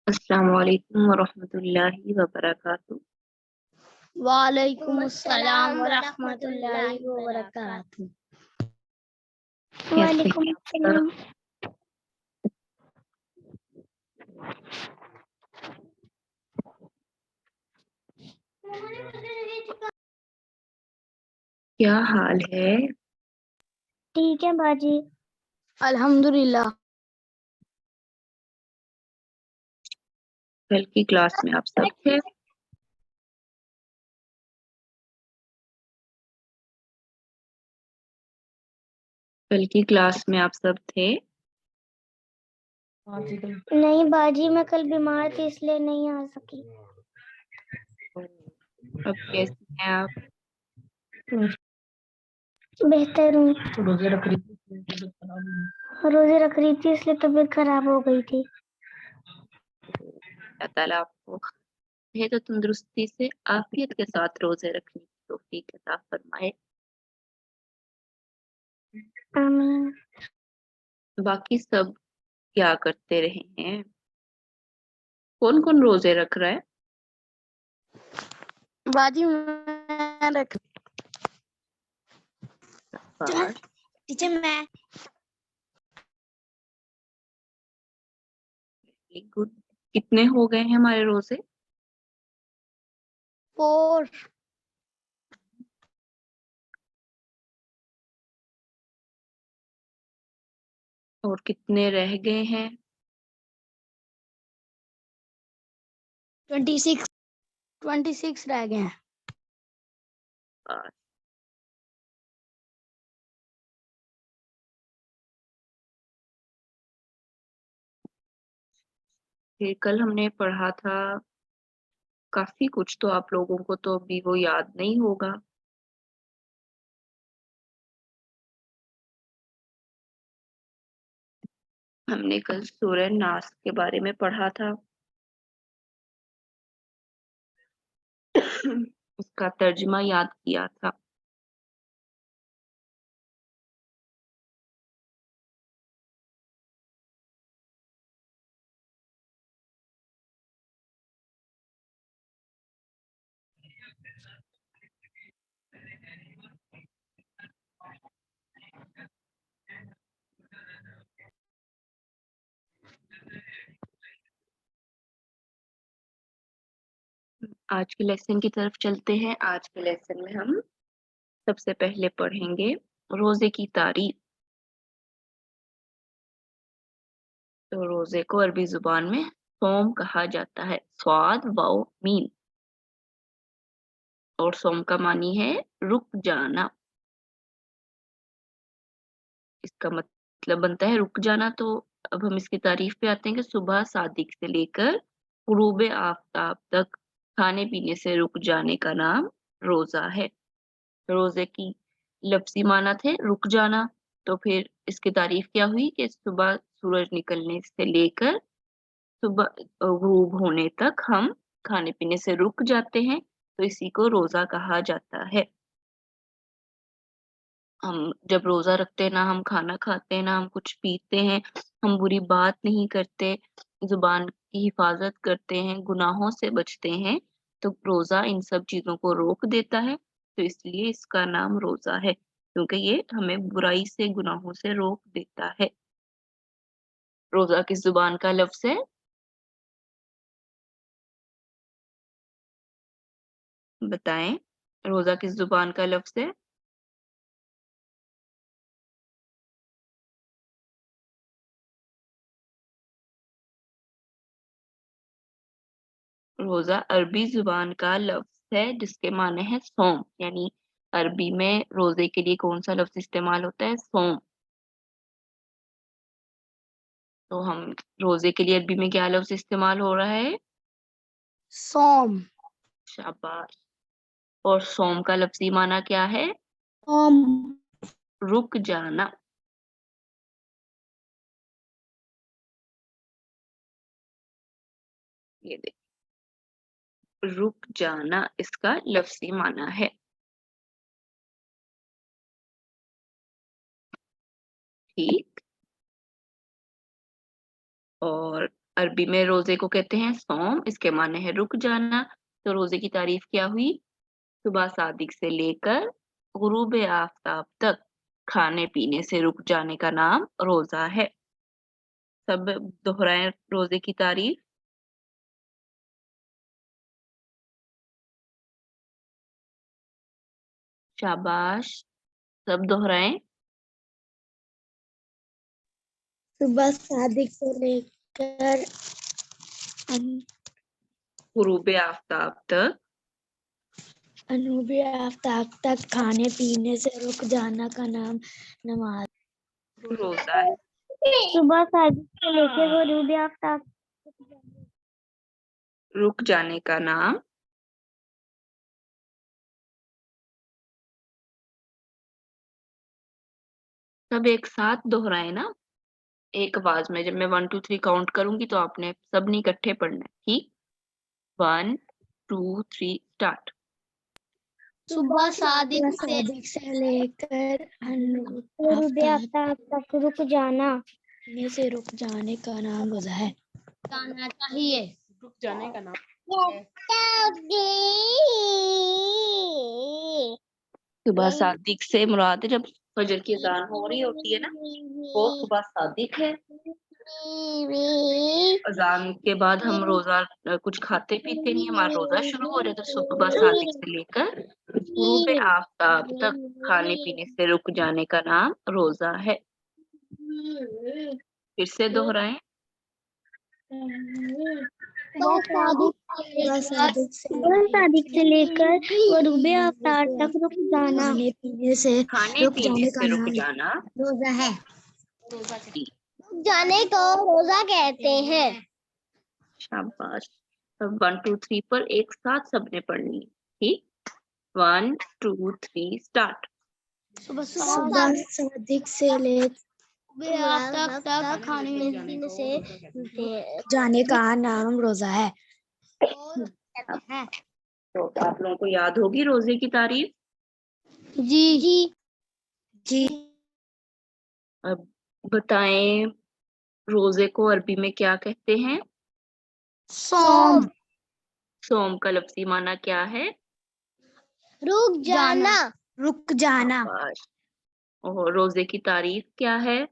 अस्सलाम वालेकुम वरहमतुल्लाहि वबरकातुह। वालेकुम अस्सलाम व रहमतुल्लाहि व बरकातुहू। कैसे वालेकुम हैं आप अस्सलाम। सब? क्या हाल है? ठीक है बाजी। अल्हम्दुलिल्लाह। कल की क्लास में आप सब थे? कल की क्लास में आप सब थे? नहीं बाजी, मैं कल बीमार थी इसलिए नहीं आ सकी। अब कैसी हैं आप? बेहतर हूँ। रोजे रख रही थी इसलिए तबीयत खराब हो गई थी। अल्लाह ताला आपको सेहत और तंदुरुस्ती से आफियत के साथ रोजे रखने की तौफीक अता फरमाए। आमीन। बाकी सब क्या करते रहे हैं? कौन कौन रोजे रख रहा है? बाजी मैं रख शाबाश, टीचर मैं वेरी गुड। कितने हो गए हैं हमारे रोजे? 4 और कितने रह गए हैं? 26 रह गए हैं। शाबाश। फिर कल हमने पढ़ा था काफी कुछ, तो आप लोगों को तो अभी वो याद नहीं होगा। हमने कल सूरह नास के बारे में पढ़ा था। उसका तर्जुमा याद किया था। आज के लेसन की तरफ चलते हैं। आज के लेसन में हम सबसे पहले पढ़ेंगे रोजे की तारीफ। तो रोजे को अरबी जुबान में सोम कहा जाता है, स्वाद वाओ मीम। और सोम का मानी है रुक जाना। इसका मतलब बनता है रुक जाना। तो अब हम इसकी तारीफ पे आते हैं कि सुबह सादिक से लेकर गुरूब आफताब तक खाने पीने से रुक जाने का नाम रोजा है। रोजे की लफ्जी माना थे रुक जाना। तो फिर इसकी तारीफ क्या हुई कि सुबह सूरज निकलने से लेकर सुबह गुरूब होने तक हम खाने पीने से रुक जाते हैं, तो इसी को रोजा कहा जाता है। हम जब रोजा रखते हैं ना हम खाना खाते हैं ना हम कुछ पीते हैं, हम बुरी बात नहीं करते, जुबान की हिफाजत करते हैं, गुनाहों से बचते हैं, तो रोजा इन सब चीजों को रोक देता है। तो इसलिए इसका नाम रोजा है, क्योंकि ये हमें बुराई से गुनाहों से रोक देता है। रोजा किस जुबान का लफ्ज है? बताएं, रोजा किस जुबान का लफ्ज है? रोजा अरबी जुबान का लफ्ज है जिसके माने हैं सोम। यानी अरबी में रोजे के लिए कौन सा लफ्ज इस्तेमाल होता है? सोम। तो हम रोजे के लिए अरबी में क्या लफ्ज इस्तेमाल हो रहा है? सोम। शाबाश। और सोम का लफ्जी माना क्या है? सोम। रुक जाना। ये देख, रुक जाना इसका लफ्जी माना है। ठीक। और अरबी में रोजे को कहते हैं सौम, इसके माने है रुक जाना। तो रोजे की तारीफ क्या हुई? सुबह सादिक से लेकर गुरूब आफताब तक खाने पीने से रुक जाने का नाम रोजा है। सब दोहराएं रोजे की तारीफ। शाबाश, सब दोहराएं। सुबह सादिक से लेकर गुरूब आफताब तक अनूबी आफ्ताब तक खाने पीने से रुक जाना का नाम नमाज रोजा है। सुबह सादिक से लेकर गरूब आफ्ताब रुक जाने का नाम सब एक साथ दोहराए ना, एक आवाज में। जब मैं 1 2 3 काउंट करूंगी तो आपने सब नहीं इकट्ठे पढ़ना है, ठीक? 1 2 3 स्टार्ट। सुबह सादिक से लेकर गरूब आफ्ताब तक रुक जाना से रुक जाने का नाम रोजा है। जाना चाहिए, रुक जाने का नाम सुबह सादिक से मुराद है जब फजर की अजान हो रही होती है ना, वो सुबह सादिक है। अजान के बाद हम रोजा कुछ खाते पीते नहीं, हमारा रोजा शुरू हो जाता है। सुबह सादिक से लेकर गुरूब आफताब तक खाने पीने से रुक जाने का नाम रोजा है। फिर से दोहराएं। सादिक से लेकर गरूब आफ्ताब तक रुक जाना खाने पीने से रुक जाना रोजा है। जाने को रोजा कहते हैं। शाबाश। अब 1 2 3 पर एक साथ सबने पढ़नी है, ठीक? 1 2 3 स्टार्ट। सुबह सादिक से लेकर तक खाने पीने से जाने का नाम रोजा है। तो आप लोगों को याद होगी रोजे की तारीफ? जी अब बताएं रोजे को अरबी में क्या कहते हैं? सोम सोम का लफ्जी माना क्या है? रुक जाना शाबाश। और रोजे की तारीफ क्या है?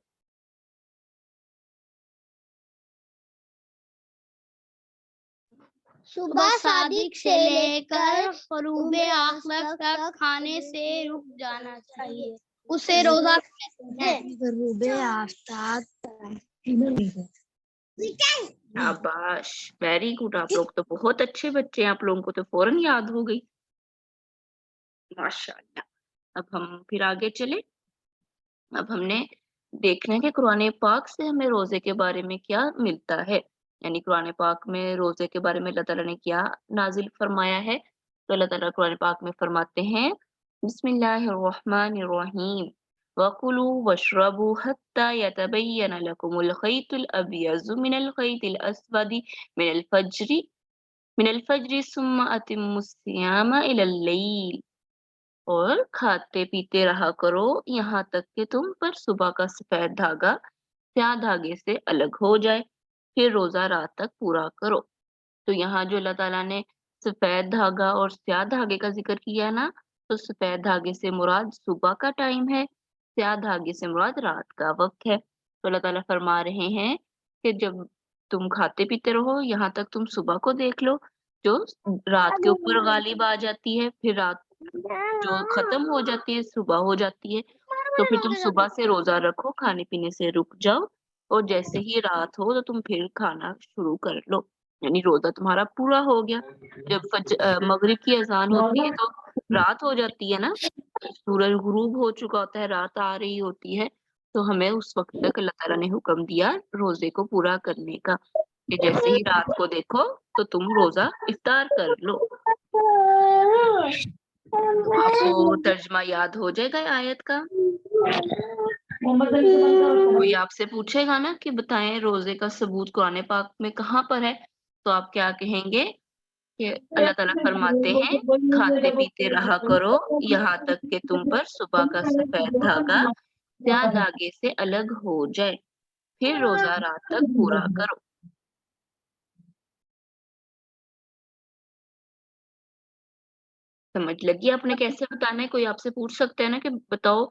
सुबह सादिक से लेकर गरूब आफ्ताब तक खाने से रुक जाना चाहिए, उसे रोजा कहते हैं। गरूब आफ्ताब शाबाश, वेरी गुड। आप लोग तो बहुत अच्छे बच्चे हैं, आप लोगों को तो फौरन याद हो गई, माशाअल्लाह। अब हम फिर आगे चले। अब हमने देखना है कि कुरान पाक से हमें रोजे के बारे में क्या मिलता है, यानी कुरान पाक में रोजे के बारे में अल्लाह ताला ने क्या नाजिल फरमाया है। तो अल्लाह ताला कुरान पाक में फरमाते हैं, बिस्मिल्लाहिर्रहमानिर्रहीम वकुलू वशरबू हत्ता यतबय्यन लकुमुल खैतुल अबयज़ु मिनल खैतिल अस्वदी मिनल फज्रि सुम्मा अतिम्मुस सियामा इलल लैल। और खाते पीते रहा करो यहाँ तक कि तुम पर सुबह का सफेद धागा स्याह धागे से अलग हो जाए, फिर रोजा रात तक पूरा करो। तो यहाँ जो अल्लाह ताला ने सफेद धागा और स्याह धागे का जिक्र किया ना, तो सफेद धागे से मुराद सुबह का टाइम है, स्याह धागे से मुराद रात का वक्त है। तो अल्लाह ताला फरमा रहे हैं कि जब तुम खाते पीते रहो यहाँ तक तुम सुबह को देख लो, जो रात के ऊपर गालिब आ जाती है, फिर रात जो खत्म हो जाती है सुबह हो जाती है। तो फिर तुम सुबह से रोजा रखो, खाने पीने से रुक जाओ, और जैसे ही रात हो तो तुम फिर खाना शुरू कर लो, यानी रोजा तुम्हारा पूरा हो गया। जब मगरिब की अजान होती है तो रात हो जाती है ना, सूरज गुरूब हो चुका होता है, रात आ रही होती है। तो हमें उस वक्त तक अल्लाह ताला ने हुक्म दिया रोजे को पूरा करने का, कि जैसे ही रात को देखो तो तुम रोजा इफ्तार कर लो। तो आपको तर्जमा याद हो जाएगा आयत का। कोई आपसे पूछेगा ना कि बताएं रोजे का सबूत कुरान पाक में कहाँ पर है, तो आप क्या कहेंगे कि अल्लाह ताला फरमाते हैं, खाते पीते रहा करो यहाँ तक कि तुम पर सुबह का सफेद धागा स्याह धागे से अलग हो जाए, फिर रोजा रात तक पूरा करो। समझ लगी आपने कैसे बताना है? कोई आपसे पूछ सकता है ना कि बताओ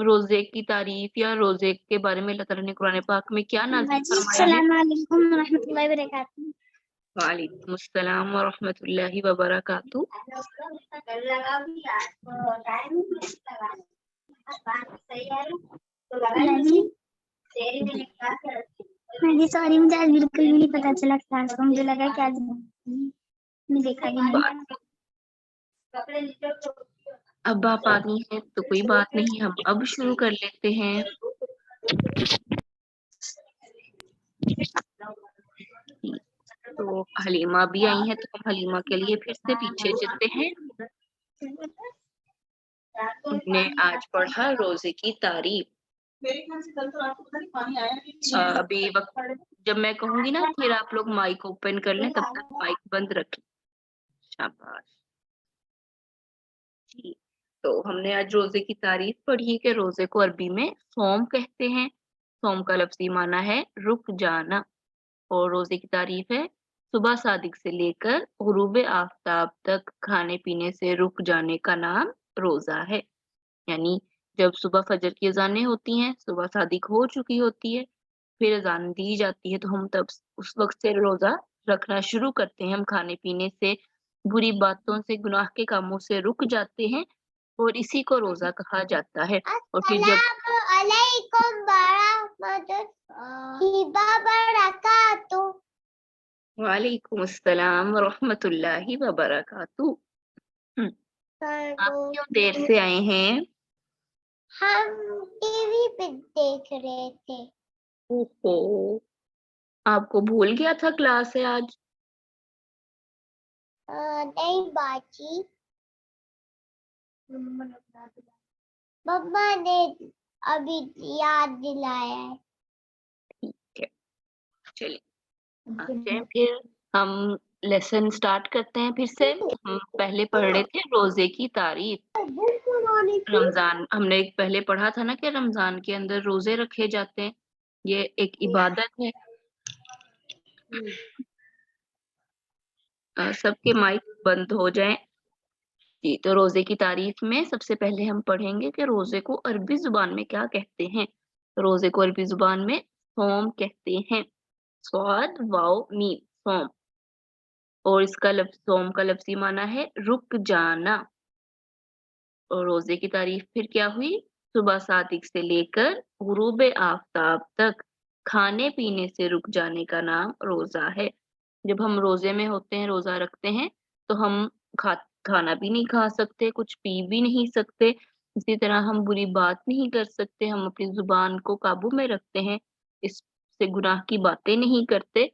रोजे की तारीफ या रोजे के बारे में अल्लाह ताला ने कुरान पाक में क्या नाज़िल फरमाया है? अस्सलामुअलैकुम रहमतुल्लाहि व बरकातहू। वालेकुम अस्सलाम व रहमतुल्लाहि व बरकातहू। जी, जी सॉरी, मुझे आज बिल्कुल भी नहीं पता चला क्लास में, मुझे लगा कि आज मैं देखा भी नहीं। बात अब आप आ गई हैं तो कोई बात नहीं, हम अब शुरू कर लेते हैं। जी, तो हलीमा भी आई हैं, तो हम हलीमा के लिए फिर से पीछे चलते हैं। हमने आज पढ़ा रोजे की तारीफ। अभी वक्त जब मैं कहूंगी ना फिर आप लोग माइक ओपन कर लें, तब तक माइक बंद रखें। शाबाश जी। तो हमने आज रोजे की तारीफ पढ़ी कि रोजे को अरबी में सौम कहते हैं। सौम का लफ्जी माना है रुक जाना, और रोजे की तारीफ है सुबह सादिक से लेकर गुरूब आफताब तक खाने पीने से रुक जाने का नाम रोजा है। यानी जब सुबह फजर की अजानें होती हैं, सुबह सादिक हो चुकी होती है, फिर अजान दी जाती है, तो हम तब उस वक्त से रोजा रखना शुरू करते हैं। हम खाने पीने से, बुरी बातों से, गुनाह के कामों से रुक जाते हैं, और इसी को रोजा कहा जाता है। और फिर जब वालेकुम अस्सलाम व रहमतुल्लाहि व बरकातहू। आप क्यों देर से आए हैं? हम टीवी पे देख रहे थे। ओहो, आपको भूल गया था क्लास है आज? नहीं बाजी, मम्मा ने अभी याद दिलाया है। ठीक है, चलिए आ जाए फिर हम लेसन स्टार्ट करते हैं। फिर से हम पहले पढ़ रहे थे रोजे की तारीफ। रमजान हमने पहले पढ़ा था ना कि रमजान के अंदर रोजे रखे जाते हैं, ये एक इबादत है। सबके माइक बंद हो जाएं। जी, तो रोजे की तारीफ में सबसे पहले हम पढ़ेंगे कि रोजे को अरबी जुबान में क्या कहते हैं। तो रोजे को अरबी जुबान में सौम कहते हैं। स्वाद वाओ मीम सौम, और इसका लफ्ज सौम का लफ्जी माना है रुक जाना। और रोजे की तारीफ फिर क्या हुई? सुबह सादिक से लेकर गुरूब आफताब तक खाने पीने से रुक जाने का नाम रोजा है। जब हम रोजे में होते हैं, रोजा रखते हैं, तो हम खाना भी नहीं खा सकते, कुछ पी भी नहीं सकते। इसी तरह हम बुरी बात नहीं कर सकते, हम अपनी जुबान को काबू में रखते हैं, इससे गुनाह की बातें नहीं करते।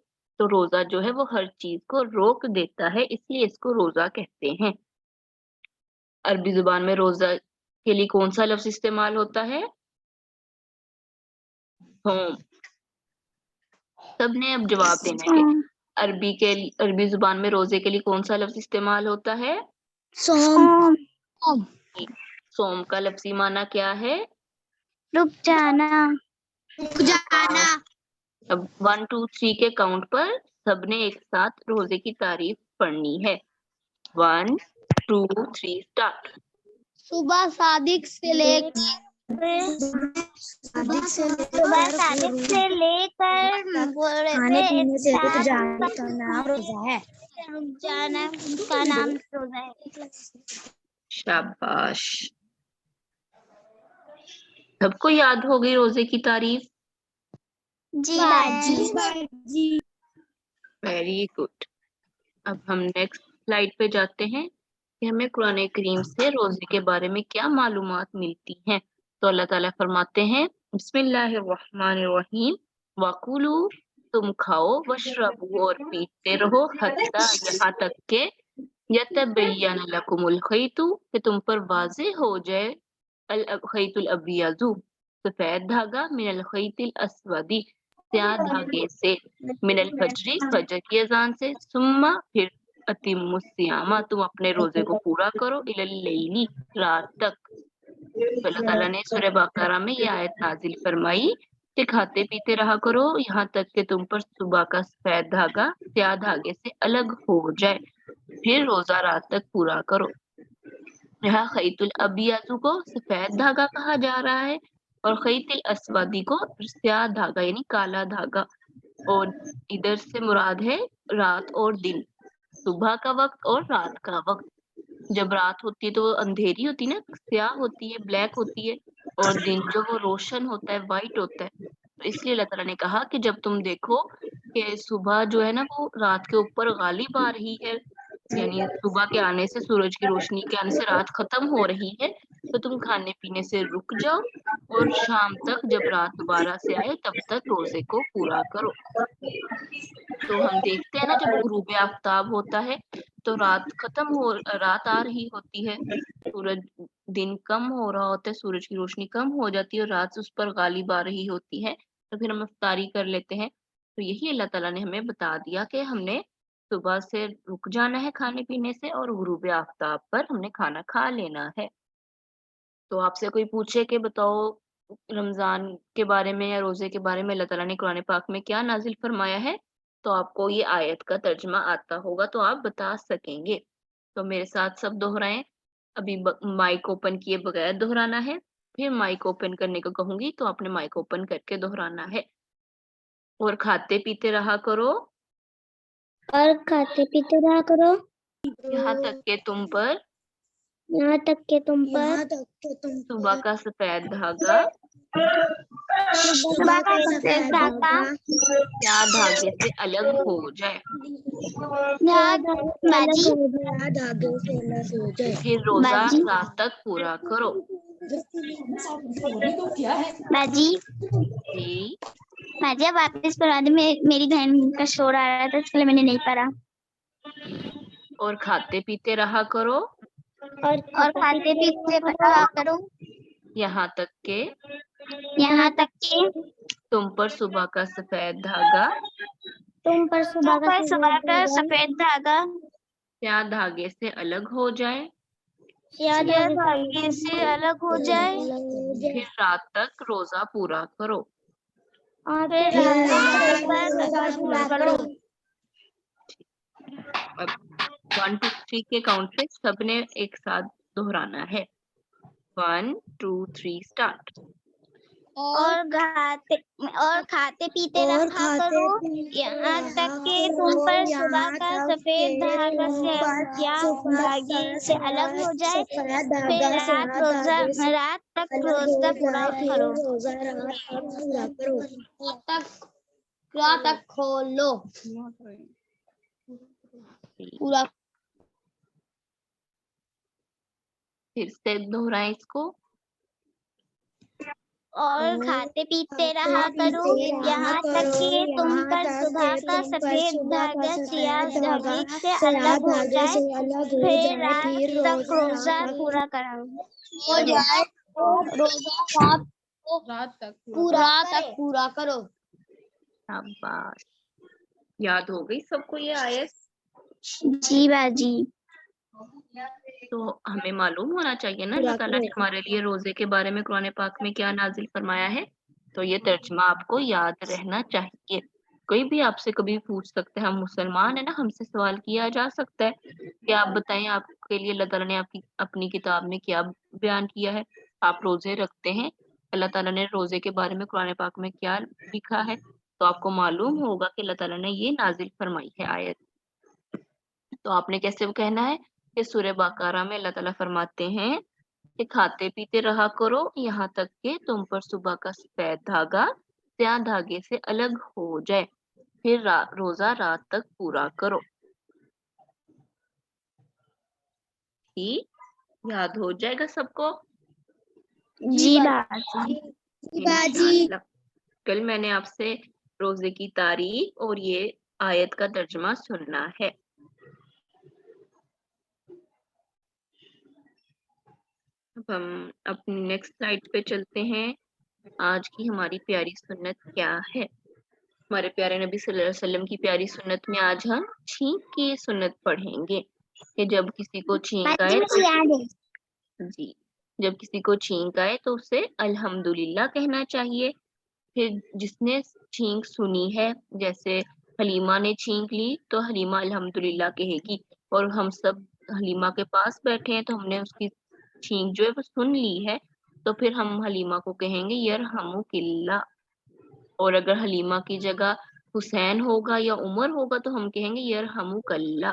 तो रोजा जो है वो हर चीज को रोक देता है, इसलिए इसको रोजा कहते हैं। अरबी जुबान में रोजा के लिए कौन सा लफ्ज इस्तेमाल होता है? होम। सबने अब जवाब देना है कि अरबी जुबान में रोजे के लिए कौन सा लफ्ज इस्तेमाल होता है? सोम। सोम का लफ्जी माना क्या है? रुक जाना। अब 1 2 3 के काउंट पर सबने एक साथ रोजे की तारीफ पढ़नी है। 1 2 3 स्टार्ट। सुबह सादिक से लेकर खाने पीने से रुक जाने का नाम रोजा है। रुक जाना का नाम रोजा है। शाबाश, सबको याद हो गई रोजे की तारीफ? जी बाजी। Very good. अब हम नेक्स्ट स्लाइड पे जाते हैं कि हमें कुरान करीम से रोजे के बारे में क्या मालूमात मिलती हैं। तो अल्लाह ताला फरमाते हैं बिस्मिल्लाहिर्रहमानिर्रहीम वकुलू, तुम खाओ, वशरबू, और पीते रहो, हत्ता, यहाँ तक के यतबय्यन लकुमुल खैतु, कि तुम पर वाज़ेह हो जाए अल खैतुल अबियजु, सफेद धागा, मिनल खैतिल अस्वदी, स्याह धागे से, मिनल फजरी, फजर की अजान से, सुम्मा, फिर अतिमुस सियामा, तुम अपने रोजे को पूरा करो, इलल लैली, रात तक। तो अल्लाह ताला ने सूरह बकरा में ये आयत नाजिल फरमाई कि खाते पीते रहा करो यहाँ तक कि तुम पर सुबह का सफेद धागा स्याह धागे से अलग हो जाए, फिर रोजा रात तक पूरा करो। यहाँ खैतुल अबियाजु को सफेद धागा कहा जा रहा है और खैतुल अस्वादी को स्याह धागा यानी काला धागा। और इधर से मुराद है रात और दिन, सुबह का वक्त और रात का वक्त। जब रात होती है तो वो अंधेरी होती है ना, स्याह होती है, ब्लैक होती है, और दिन जो वो रोशन होता है, वाइट होता है। तो इसलिए अल्लाह ताला ने कहा कि जब तुम देखो कि सुबह जो है ना वो रात के ऊपर गालिब आ रही है, यानी सुबह के आने से, सूरज की रोशनी के आने से रात खत्म हो रही है, तो तुम खाने पीने से रुक जाओ और शाम तक जब रात दोबारा से आए तब तक रोजे को पूरा करो। तो हम देखते हैं ना जब गुरूब आफ्ताब होता है तो रात आ रही होती है, सूरज दिन कम हो रहा होता है, सूरज की रोशनी कम हो जाती है और रात उस पर गालिब आ रही होती है, तो फिर हम इफ्तारी कर लेते हैं। तो यही अल्लाह ताला ने हमें बता दिया कि हमने सुबह से रुक जाना है खाने पीने से और गुरूब आफ्ताब पर हमने खाना खा लेना है। तो आपसे कोई पूछे कि बताओ रमजान के बारे में या रोजे के बारे में अल्लाह ताला ने कुरान पाक में क्या नाजिल फरमाया है, तो आपको ये आयत का तर्जमा आता होगा तो आप बता सकेंगे। तो मेरे साथ सब दोहराएं। अभी माइक ओपन किए बगैर दोहराना है, फिर माइक ओपन करने को कहूंगी तो आपने माइक ओपन करके दोहराना है। और खाते पीते रहा करो और खाते पीते रहा करो यहाँ तक के तुम पर यहाँ तक के तुम पर सुबह का सफेद धागा सुबह का सफेद धागा क्या धागे से अलग हो जाए, बाजी फिर रोजा बाजी रात तक पूरा करो। बाजी जी, बाजी अब वापस पढ़ा दे, मेरी बहन का शोर आ रहा था इसलिए मैंने नहीं पढ़ा। और खाते पीते रहा करो और खाते पीते रहा करो यहाँ तक के यहाँ तक कि तुम पर सुबह का सफेद धागा तुम पर सुबह का सफेद धागा क्या धागे से अलग हो जाए, या धागे से अलग हो जाए फिर रात तक रोजा पूरा करो। और फिर रोजा पूरा करो। अब 1 2 3 के काउंट से सबने एक साथ दोहराना है। 1 2 3 स्टार्ट। और खाते पीते रहा करो यहाँ तक कि तुम पर सुबह का सफेद धागा से या धागे से अलग हो जाए, फिर रात तक रोजा पूरा करो। रात तक खोलो पूरा। फिर से दोहराएं इसको। और खाते पीते रहा करो यहाँ तक कि तुम पर सुबह का सफेद धागा सियाह धागे से अलग हो जाए, फिर रात तक रोजा पूरा करो। रोजा रात तक पूरा करो। शाबाश, याद हो गई सबको ये आयत? जी बाजी। तो हमें मालूम होना चाहिए ना अल्लाह ताला ने हमारे लिए रोजे के बारे में कुरान पाक में क्या नाजिल फरमाया है, तो ये तर्जमा आपको याद रहना चाहिए। कोई भी आपसे कभी पूछ सकता है, हम मुसलमान है ना, हमसे सवाल किया जा सकता है कि आप बताएं आपके लिए अल्लाह ताला ने आपकी अपनी किताब में क्या बयान किया है। आप रोजे रखते हैं, अल्लाह ताला ने रोजे के बारे में कुरान पाक में क्या लिखा है, तो आपको मालूम होगा कि अल्लाह ताला ने ये नाजिल फरमाई है आयत। तो आपने कैसे कहना है कि सूरह बकरा में अल्लाह ताला फरमाते हैं कि खाते पीते रहा करो यहाँ तक कि तुम पर सुबह का सफेद धागा स्याह धागे से अलग हो जाए, फिर रोजा रात तक पूरा करो। ठीक, याद हो जाएगा सबको? जी बाजी। कल मैंने आपसे रोजे की तारीख और ये आयत का तर्जमा सुनना है। अब हम अपनी नेक्स्ट स्लाइड पे चलते हैं। आज की हमारी प्यारी सुन्नत क्या है? हमारे प्यारे नबी सल्लल्लाहु अलैहि वसल्लम की प्यारी सुन्नत में आज हम छींक की सुन्नत पढ़ेंगे कि जब किसी को छींक आए तो जी, जब किसी को छींक आए तो उसे अल्हम्दुलिल्लाह कहना चाहिए। फिर जिसने छींक सुनी है, जैसे हलीमा ने छींक ली तो हलीमा अल्हम्दुलिल्लाह कहेगी, और हम सब हलीमा के पास बैठे हैं तो हमने उसकी छींक जो है वो सुन ली है, तो फिर हम हलीमा को कहेंगे यरहमुकिल्ला। और अगर हलीमा की जगह हुसैन होगा या उमर होगा तो हम कहेंगे यरहमुकल्ला।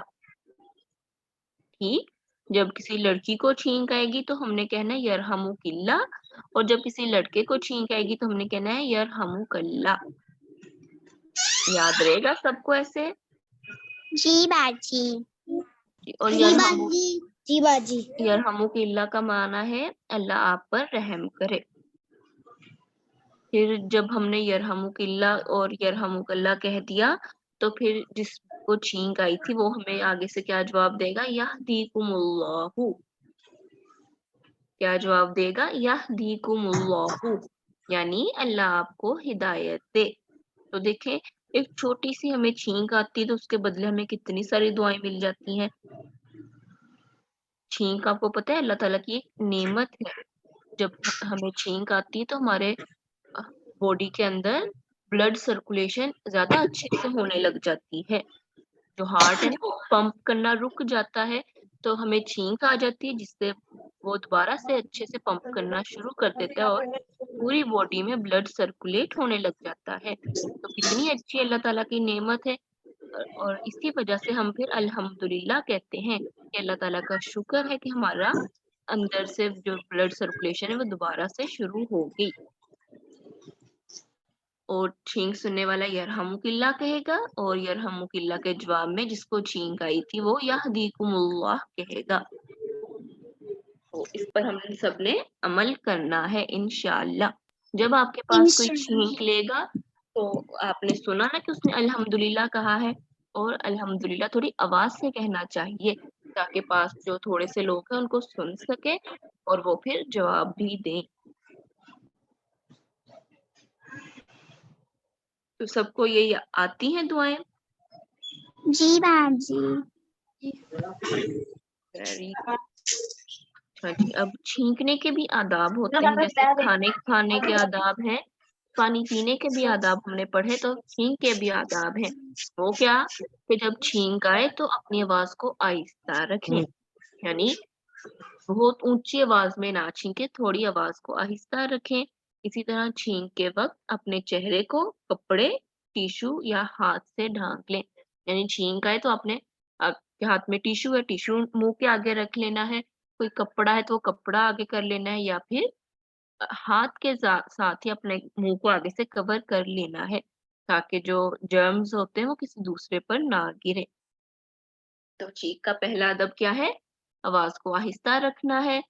ठीक, जब किसी लड़की को छींक आएगी तो हमने कहना है यरहमुकिल्ला, और जब किसी लड़के को छींक आएगी तो हमने कहना है यरहमुकल्ला। याद रहेगा सबको ऐसे? जी बाजी। और जी बाजी। यरहमुकिल्ला का माना है अल्लाह आप पर रहम करे। फिर जब हमने यरहमुकिल्ला और यरहमुकल्ला कह दिया तो फिर जिसको छींक आई थी वो हमें आगे से क्या जवाब देगा? यहदीकुमुल्लाहु। क्या जवाब देगा? यहदीकुमुल्लाहु, यानी अल्लाह आपको हिदायत दे। तो देखें, एक छोटी सी हमें छींक आती है तो उसके बदले हमें कितनी सारी दुआएं मिल जाती हैं। छींक आपको पता है अल्लाह ताला की एक नेमत है। जब हमें छींक आती है तो हमारे बॉडी के अंदर ब्लड सर्कुलेशन ज्यादा अच्छे से होने लग जाती है। जो हार्ट है ना वो पंप करना रुक जाता है, तो हमें छींक आ जाती है जिससे वो दोबारा से अच्छे से पंप करना शुरू कर देता है और पूरी बॉडी में ब्लड सर्कुलेट होने लग जाता है। तो कितनी अच्छी अल्लाह ताला की नेमत है। और इसी वजह से हम फिर अल्हम्दुलिल्लाह कहते हैं कि अल्लाह ताला का शुक्र है कि हमारा अंदर से जो ब्लड सर्कुलेशन है वो दोबारा से शुरू हो गई। और छींक सुनने वाला यरहमुकिल्ला कहेगा, और यरहमुकिल्ला के जवाब में जिसको छींक आई थी वो यहदीकुमुल्लाह कहेगा। तो इस पर हम सबने अमल करना है इंशाअल्लाह। जब आपके पास कोई छींक लेगा तो आपने सुना ना कि उसने अल्हम्दुलिल्लाह कहा है, और अल्हम्दुलिल्लाह थोड़ी आवाज से कहना चाहिए ताकि पास जो थोड़े से लोग हैं उनको सुन सके और वो फिर जवाब भी दें। तो सबको ये आती हैं दुआएं? जी बाजी। वेरी अच्छा जी। अब छींकने के भी आदाब होते हैं, जैसे खाने खाने के आदाब हैं, पानी पीने के भी आदाब हमने पढ़े, तो छींक के भी आदाब हैं। वो क्या कि जब छींक आए तो अपनी आवाज को आहिस्ता रखें, यानी बहुत ऊंची आवाज में ना छींके, थोड़ी आवाज को आहिस्ता रखें। इसी तरह छींक के वक्त अपने चेहरे को कपड़े, टिश्यू या हाथ से ढांक लें। यानी छींक आए तो अपने आपके हाथ में टिश्यू है, टिश्यू मुंह के आगे रख लेना है, कोई कपड़ा है तो वो कपड़ा आगे कर लेना है, या फिर हाथ के साथ ही अपने मुंह को आगे से कवर कर लेना है ताकि जो जर्म्स होते हैं वो किसी दूसरे पर ना गिरे। तो चीख का पहला अदब क्या है? आवाज को आहिस्ता रखना है।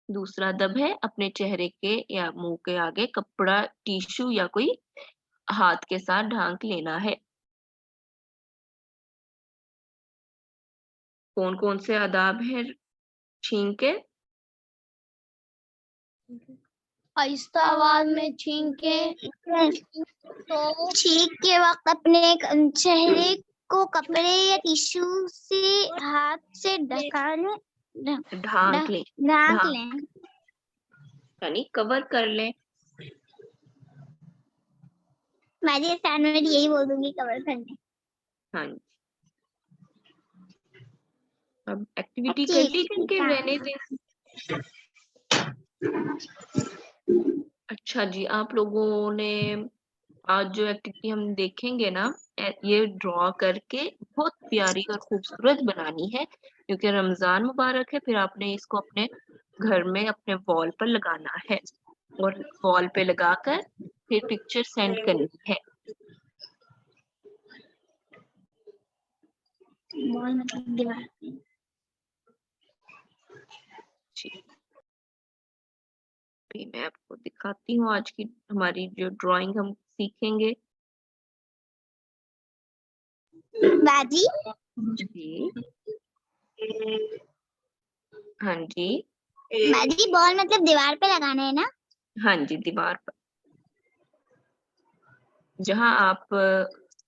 दूसरा अदब है अपने चेहरे के या मुंह के आगे कपड़ा, टिश्यू या कोई हाथ के साथ ढांक लेना है। कौन कौन से आदाब हैं छींक के? आहिस्ता आवाज में छींके तो छींक के वक्त अपने चेहरे को कपड़े या टिश्यू से हाथ से ढका लें, ढांक लें, ढांक लें। यानी कवर कर लें। मैं भी स्टैंड में यही बोल दूंगी, कवर करने। हाँ जी। अब एक्टिविटी कर ली जिनके रहने दें। अच्छा जी, आप लोगों ने आज जो एक्टिविटी हम देखेंगे ना, ये ड्रॉ करके बहुत प्यारी और खूबसूरत बनानी है, क्योंकि रमजान मुबारक है। फिर आपने इसको अपने घर में अपने वॉल पर लगाना है, और वॉल पे लगाकर फिर पिक्चर सेंड करनी है। वॉल मतलब दीवार। अभी मैं आपको दिखाती हूँ आज की हमारी जो ड्राइंग हम सीखेंगे। बाजी जी हाँ जी, बाजी बॉल मतलब दीवार पे लगाना है ना? हाँ जी, दीवार पर जहाँ आप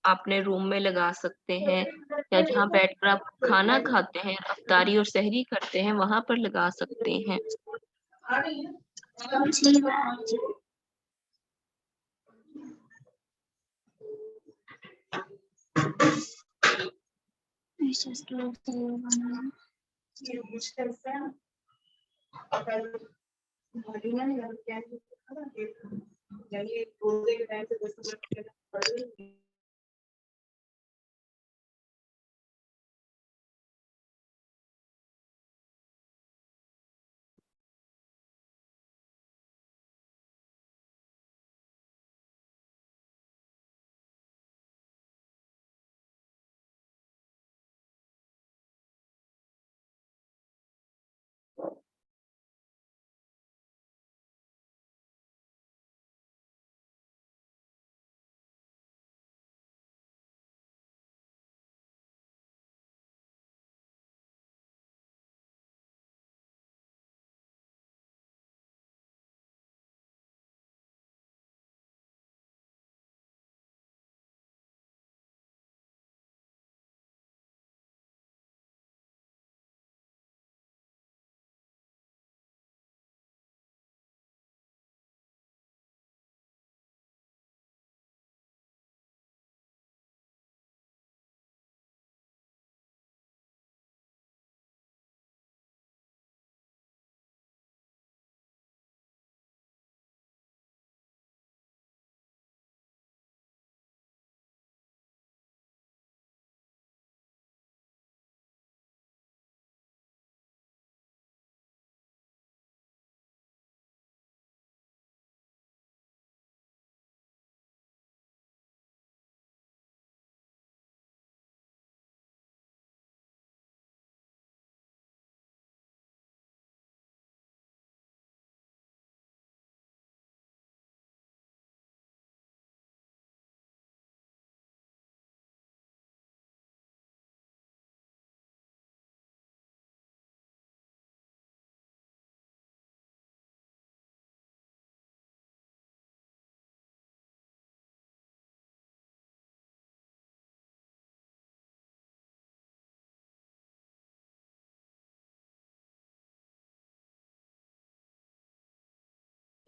अपने रूम में लगा सकते हैं, या जहाँ बैठकर आप खाना खाते हैं, अफ्तारी और सहरी करते हैं, वहां पर लगा सकते हैं। जी बाजी।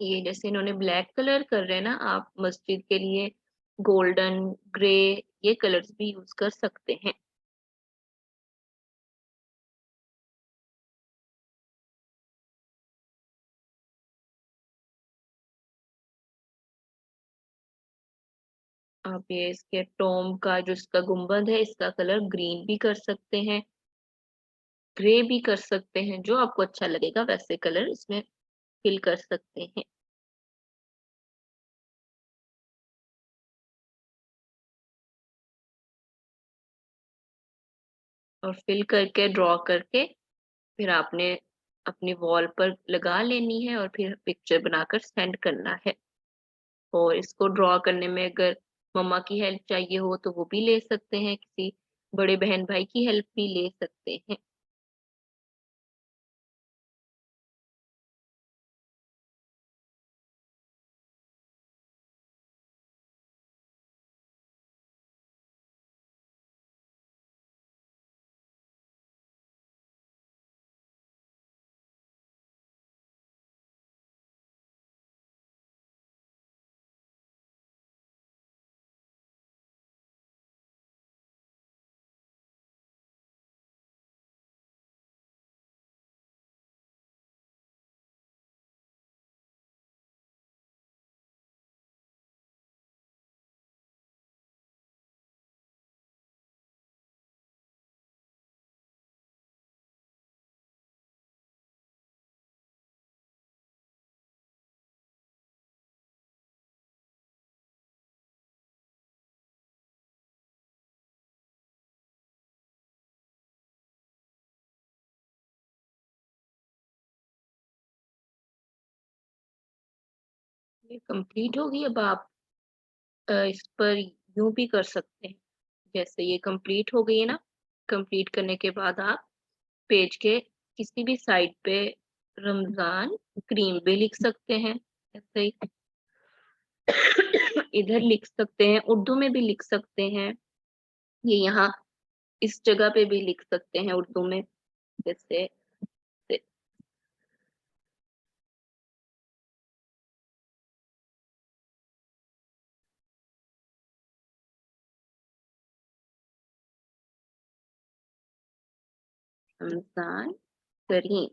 ये जैसे इन्होंने ब्लैक कलर कर रहे हैं ना, आप मस्जिद के लिए गोल्डन, ग्रे ये कलर्स भी यूज कर सकते हैं। आप ये इसके टॉम का जो इसका गुंबद है इसका कलर ग्रीन भी कर सकते हैं, ग्रे भी कर सकते हैं, जो आपको अच्छा लगेगा वैसे कलर इसमें फिल कर सकते हैं। और फिल करके ड्रॉ करके फिर आपने अपनी वॉल पर लगा लेनी है और फिर पिक्चर बनाकर सेंड करना है। और इसको ड्रॉ करने में अगर मम्मा की हेल्प चाहिए हो तो वो भी ले सकते हैं, किसी बड़े बहन भाई की हेल्प भी ले सकते हैं। ये कंप्लीट होगी। अब आप इस पर यूं भी कर सकते हैं, जैसे ये कंप्लीट हो गई है ना, कंप्लीट करने के बाद आप पेज के किसी भी साइड पे रमजान क्रीम भी लिख सकते हैं, ऐसे ही इधर लिख सकते हैं, उर्दू में भी लिख सकते हैं, ये यहाँ इस जगह पे भी लिख सकते हैं उर्दू में, जैसे रमजान करीम।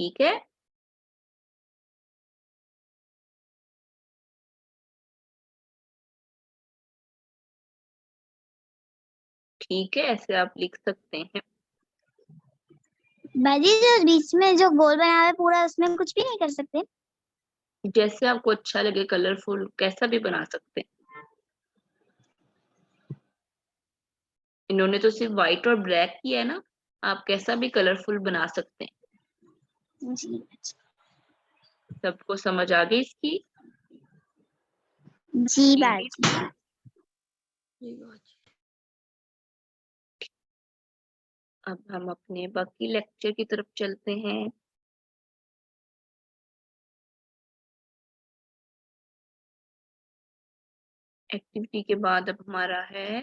ٹھیک ہے. ٹھیک ہے، ایسے آپ لکھ سکتے ہیں. باجی جو بیچ میں جو گول بنا ہوا ہے پورا اس میں کچھ بھی نہیں کر سکتے؟ جیسے آپ کو اچھا لگے، کلرفل کیسا بھی بنا سکتے ہیں. انہوں نے تو صرف وائٹ اور بلیک کیا ہے نا، آپ کیسا بھی کلرفل بنا سکتے ہیں. جی سب کو سمجھ آ گئی اس کی؟ جی باجی. اب ہم اپنے باقی لیکچر کی طرف چلتے ہیں. ایکٹیویٹی کے بعد اب ہمارا ہے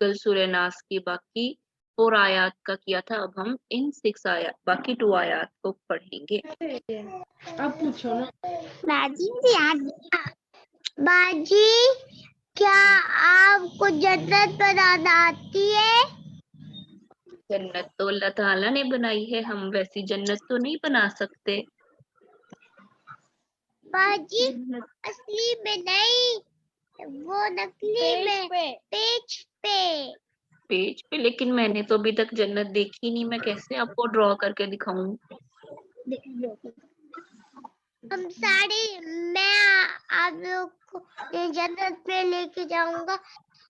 کل سورہ ناس کی باقی 4 آیات کا کیا تھا. اب ہم ان 6 آیات باقی 2 آیات کو پڑھیں گے. اب پوچھو نا باجی کیا آپ کو جنت بنانا آتی ہے؟ جنت تو اللہ تعالیٰ نے بنائی ہے، ہم ویسی جنت تو نہیں بنا سکتے. باجی اصلی میں نہیں، وہ نکلی میں پیج پہ. پیج پہ؟ لیکن میں نے تو ابھی تک جنت دیکھی نہیں، میں کیسے آپ کو ڈرا کر کے دکھاؤں؟ ہم سارے میں آپ لوگ کو جنت پہ لے کے جاؤں گا،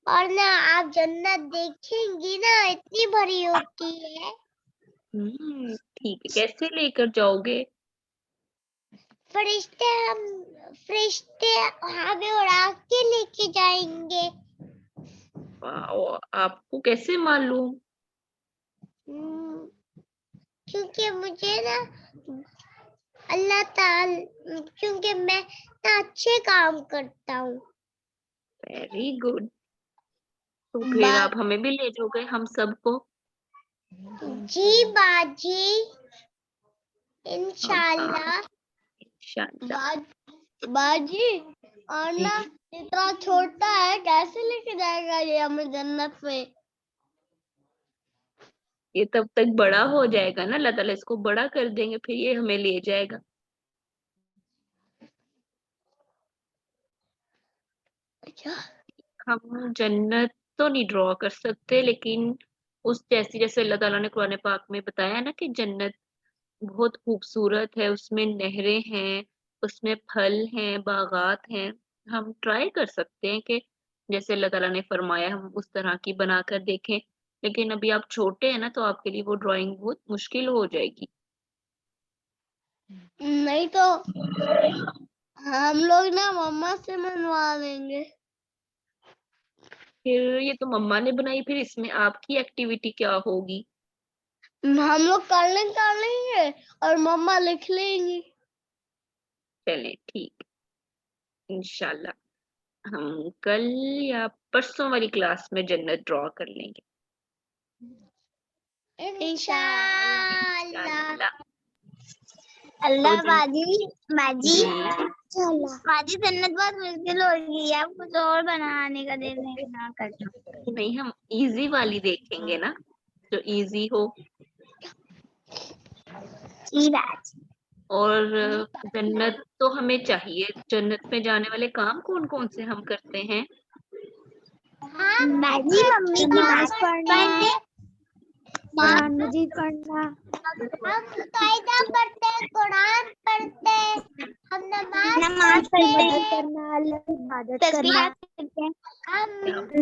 اور نا آپ جنت دیکھیں گی نا اتنی بڑی ہوتی ہے. ٹھیک ہے، کیسے لے کر جاؤ گے؟ فرشتے ہمیں اڑا کے لے کے جائیں گے. آپ کو کیسے معلوم؟ کیونکہ مجھے نا اللہ تعالی، کیونکہ میں اچھے کام کرتا ہوں. Very good. تو پھر آپ ہمیں بھی لے جاؤ گے، ہم سب کو؟ جی باجی انشاءاللہ. باجی اور نا اتنا چھوٹا ہے، کیسے لے کے جائے گا یہ ہمیں جنت پہ؟ یہ تب تک بڑا ہو جائے گا نا، اللہ تعالیٰ اس کو بڑا کر دیں گے، پھر یہ ہمیں لے جائے گا. ہم جنت تو نہیں ڈرا کر سکتے، لیکن اس جیسے اللہ تعالیٰ نے قرآن پاک میں بتایا نا کہ جنت بہت خوبصورت ہے، اس میں نہریں ہیں، اس میں پھل ہیں، باغات ہیں. ہم ٹرائی کر سکتے ہیں کہ جیسے اللہ تعالیٰ نے فرمایا ہم اس طرح کی بنا کر دیکھیں، لیکن ابھی آپ چھوٹے ہیں نا تو آپ کے لیے وہ ڈرائنگ بہت مشکل ہو جائے گی. نہیں تو ہم لوگ نا مما سے منوا لیں گے. پھر یہ تو مما نے بنائی، پھر اس میں آپ کی ایکٹیویٹی کیا ہوگی؟ ہم لوگ کر لیں گے اور مما لکھ لیں گی. چلیں ٹھیک، انشاءاللہ ہم کل یا پرسوں والی کلاس میں جنت ڈرا کر لیں گے. انشاءاللہ. تو باجی جی باجی جنت بہت مشکل ہوگی، آپ کچھ اور بنانے کا دینے نہ کر. نہیں، ہم ایزی والی دیکھیں گے نا، جو ایزی ہو. اور جنت تو ہمیں چاہیے. جنت میں جانے والے کام کون کون سے ہم کرتے ہیں؟ باجی ممی کی بات پڑھنا، قرآن مجید پڑھنا، ہم قاعدہ پڑھتے ہیں، قرآن پڑھتے ہیں، ہم نماز پڑھتے ہیں، کرنا، اللہ کی عبادت کرنا، ہم اللہ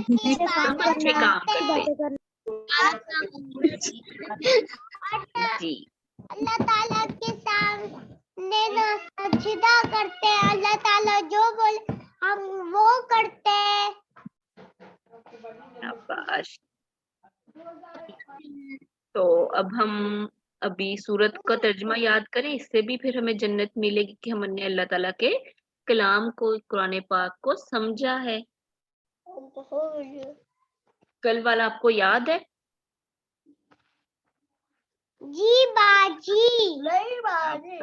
کی سب عبادت اچھے کام کرتے کرتے جی. اللہ تعالیٰ کے سامنے نا سجدہ کرتے ہیں، اللہ تعالیٰ جو بولے ہم وہ کرتے ہیں. شاباش. تو اب ہم ابھی سورت کا ترجمہ یاد کریں، اس سے بھی پھر ہمیں جنت ملے گی کہ ہم نے اللہ تعالیٰ کے کلام کو، قرآن پاک کو سمجھا ہے. کل والا آپ کو یاد ہے؟ جی باجی. نہیں باجی.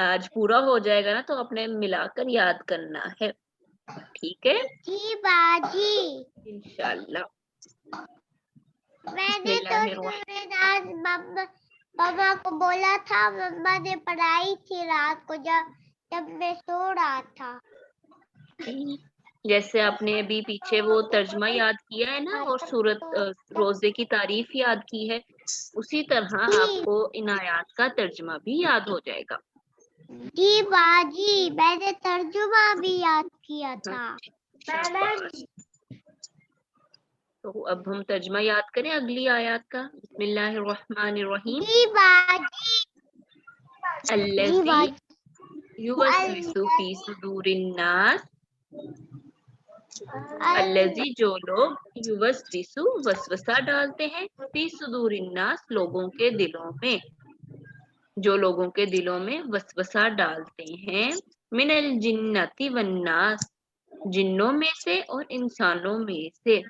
آج پورا ہو جائے گا نا تو اپنے ملا کر یاد کرنا ہے. ٹھیک ہے جی باجی. انشاءاللہ. मैंने तो सूर्यदास मम्मा को बोला था, मम्मा ने पढ़ाई थी रात को जब मैं सो रहा था। जैसे आपने अभी पीछे वो तर्जमा याद किया है ना और सूरत रोजे की तारीफ याद की है, उसी तरह आपको इन आयात का तर्जमा भी याद हो जाएगा। जी बाजी, मैंने तर्जुमा भी याद किया था। तो अब हम तर्जमा याद करें अगली आयत का। बिस्मिल्लाहिर्रहमानिर्रहीम। जी बाजी, अल्लज़ी युवस्विसु फी सुदूरिन नास। अल्लज़ी जो लोग युवस्विसु वसवसा डालते हैं फी सुदूरिन नास लोगों के दिलों में, जो लोगों के दिलों में वसवसा डालते हैं, मिनल जिन्नति वन्नास जिन्नों में से और इंसानों में से।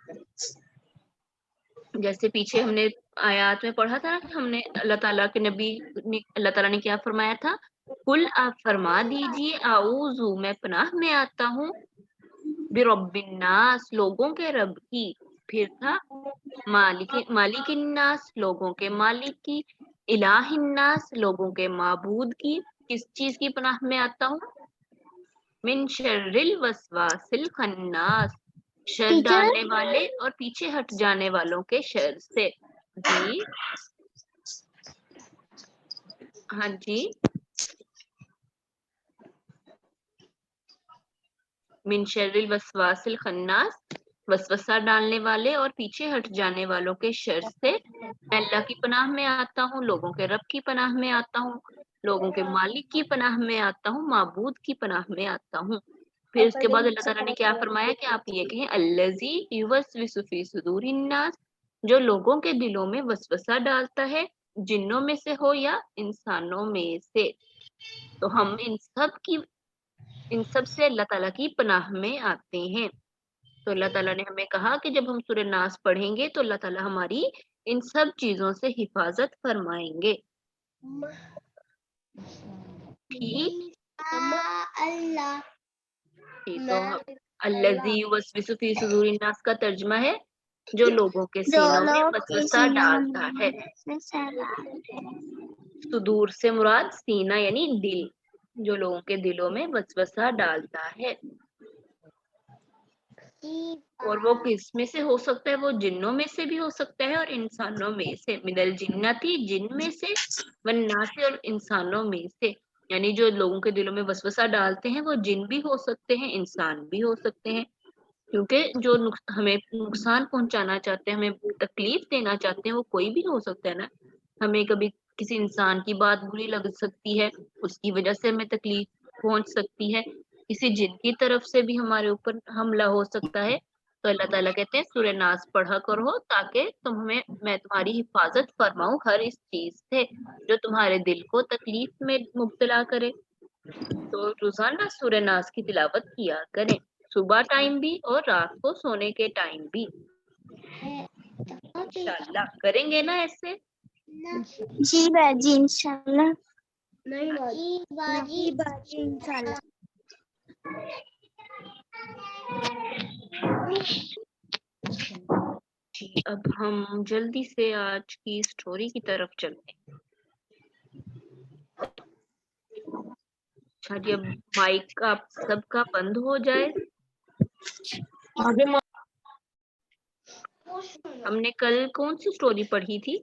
जैसे पीछे हमने आयात में पढ़ा था ना कि हमने अल्लाह ताला के नबी ने, अल्लाह ताला ने क्या फरमाया था, कुल आप फरमा दीजिए आऊज़ु मैं पनाह में आता हूँ बिरब्बिन नास लोगों के रब की, फिर था मालिकिन नास लोगों के मालिक की, इलाहिन नास लोगों के माबूद की। किस चीज की पनाह में आता हूँ? मिन शर्रिल वसवासिल खन्नास शर डालने वाले और पीछे हट जाने वालों के शर से। जी हाँ जी, मिन शर्रिल वसवासिल खन्नास वसवसा डालने वाले और पीछे हट जाने वालों के शर से मैं अल्लाह की पनाह में आता हूँ, लोगों के रब की पनाह में आता हूँ, लोगों के मालिक की पनाह में आता हूँ, माबूद की पनाह में आता हूँ। फिर उसके बाद अल्लाह ताला ने क्या फरमाया कि आप ये कहें अल्लज़ी युवस्विसु फी सुदूरिन नास जो लोगों के दिलों में वसवसा डालता है, जिन्नों में से हो या इंसानों में से। तो हम इन सब से अल्लाह ताला की पनाह में आते हैं। तो अल्लाह ताला ने हमें कहा कि जब हम सूरह नास पढ़ेंगे तो अल्लाह ताला हमारी इन सब चीजों से हिफाजत फरमाएंगे। ठीक, अल्लाह तो अल्लज़ी युवस्विसु फी सुदूरिन नास का तर्जुमा है जो लोगों के सीनों में वसवसा डालता है। सुदूर से मुराद सीना यानी दिल, जो लोगों के दिलों में वसवसा डालता है। और वो किस में से हो सकता है? वो जिन्नों में से भी हो सकता है और इंसानों में से। मिनल जिन्नती जिन में से, वन्नासी और इंसानों में से। यानी जो लोगों के दिलों में वसवसा डालते हैं वो जिन भी हो सकते हैं, इंसान भी हो सकते हैं, क्योंकि जो हमें नुकसान पहुंचाना चाहते हैं, हमें तकलीफ देना चाहते हैं, वो कोई भी हो सकता है ना। हमें कभी किसी इंसान की बात बुरी लग सकती है, उसकी वजह से हमें तकलीफ पहुंच सकती है, किसी जिन की तरफ से भी हमारे ऊपर हमला हो सकता है। तो अल्लाह ताला कहते हैं सूरह नास पढ़ा करो ताकि मैं तुम्हारी हिफाजत फरमाऊं हर इस चीज से जो तुम्हारे दिल को तकलीफ में मुब्तला करे। तो रोजाना सूरह नास की तिलावत किया करें, सुबह टाइम भी और रात को सोने के टाइम भी। इंशाल्लाह करेंगे ना ऐसे? जी बाजी इंशाल्लाह। नहीं बाजी इंशाल्लाह। जी, अब हम जल्दी से आज की स्टोरी की तरफ चलते हैं। अच्छा जी, अब माइक आप सबका बंद हो जाए। हमने कल कौन सी स्टोरी पढ़ी थी?